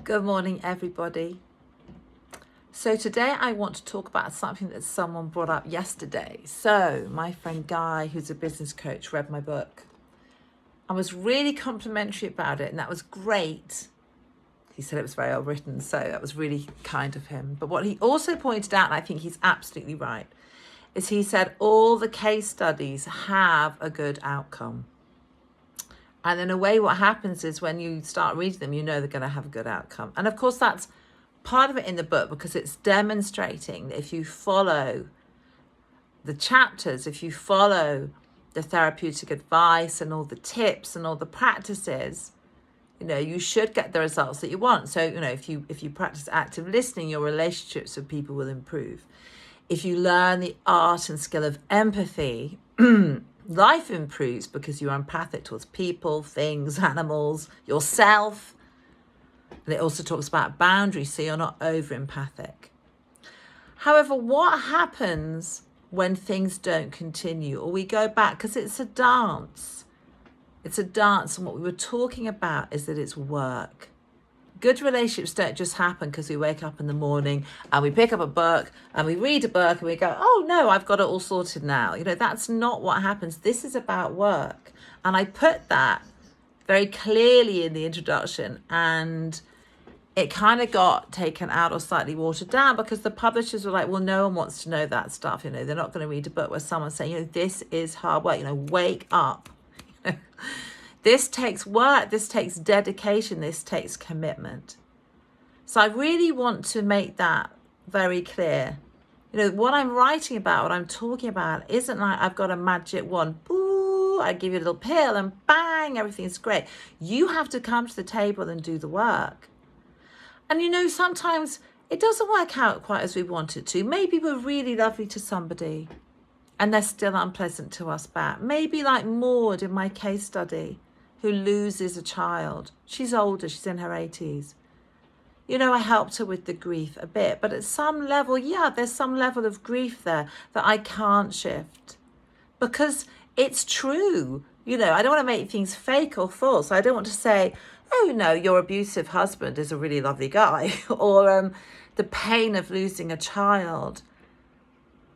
Good morning, everybody. So today I want to talk about something that someone brought up yesterday. So my friend Guy, who's a business coach, read my book and was really complimentary about it, and that was great. He said it was very well written, so that was really kind of him. But what he also pointed out, and I think he's absolutely right, is he said all the case studies have a good outcome. And in a way, what happens is when you start reading them, you know they're going to have a good outcome. And of course, that's part of it in the book, because it's demonstrating that if you follow the chapters, if you follow the therapeutic advice and all the tips and all the practices, you should get the results that you want. So, if you practice active listening, your relationships with people will improve. If you learn the art and skill of empathy, life improves because you're empathic towards people, things, animals, yourself. And it also talks about boundaries, so you're not over empathic. However, what happens when things don't continue or we go back? Because it's a dance. It's a dance, and what we were talking about is that it's work. Good relationships don't just happen because we wake up in the morning and we pick up a book and we read a book and we go, oh no, I've got it all sorted now. That's not what happens. This is about work. And I put that very clearly in the introduction, and it kind of got taken out or slightly watered down because the publishers were like, well, no one wants to know that stuff. They're not going to read a book where someone's saying, this is hard work, wake up. This takes work, this takes dedication, this takes commitment. So I really want to make that very clear. What I'm writing about, what I'm talking about, isn't like I've got a magic wand, boo, I give you a little pill and bang, everything's great. You have to come to the table and do the work. And sometimes it doesn't work out quite as we want it to. Maybe we're really lovely to somebody and they're still unpleasant to us back. Maybe like Maud in my case study, who loses a child. She's older, she's in her 80s. I helped her with the grief a bit, but at some level, there's some level of grief there that I can't shift because it's true. I don't want to make things fake or false. I don't want to say, oh no, your abusive husband is a really lovely guy, or the pain of losing a child,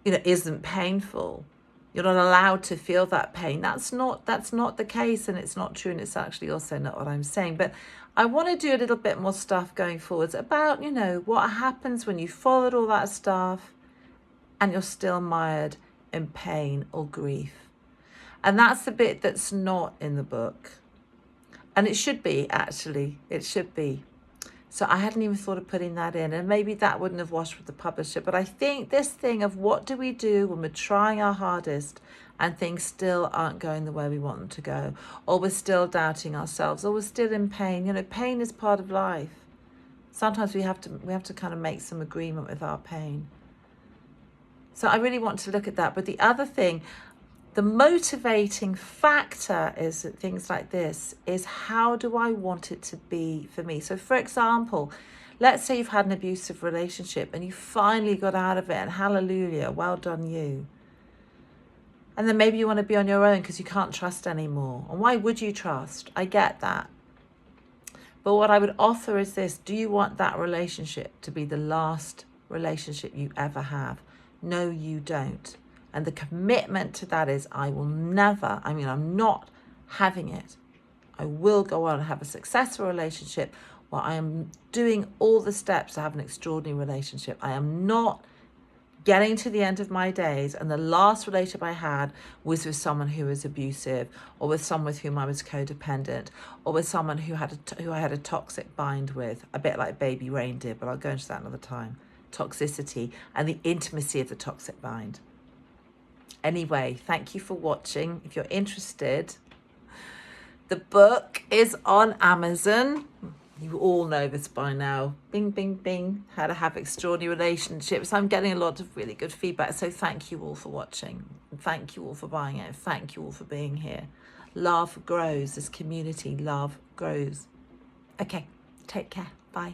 isn't painful. You're not allowed to feel that pain. That's not the case, and it's not true, and it's actually also not what I'm saying. But I want to do a little bit more stuff going forwards about, what happens when you followed all that stuff and you're still mired in pain or grief. And that's the bit that's not in the book. And it should be, actually. It should be. So I hadn't even thought of putting that in, and maybe that wouldn't have washed with the publisher. But I think this thing of what do we do when we're trying our hardest and things still aren't going the way we want them to go, or we're still doubting ourselves, or we're still in pain. Pain is part of life. Sometimes we have to kind of make some agreement with our pain. So I really want to look at that. But the other thing, the motivating factor is that things like this is, how do I want it to be for me? So for example, let's say you've had an abusive relationship and you finally got out of it, and hallelujah, well done you. And then maybe you want to be on your own because you can't trust anymore. And why would you trust? I get that. But what I would offer is this: do you want that relationship to be the last relationship you ever have? No, you don't. And the commitment to that is, I'm not having it. I will go on and have a successful relationship where I am doing all the steps to have an extraordinary relationship. I am not getting to the end of my days and the last relationship I had was with someone who was abusive, or with someone with whom I was codependent, or with someone who I had a toxic bind with, a bit like Baby Rain did, but I'll go into that another time. Toxicity and the intimacy of the toxic bind. Anyway, thank you for watching. If you're interested, the book is on Amazon. You all know this by now. Bing, bing, bing. How to have extraordinary relationships. I'm getting a lot of really good feedback. So thank you all for watching. Thank you all for buying it. Thank you all for being here. Love grows. This community, love grows. Okay, take care. Bye.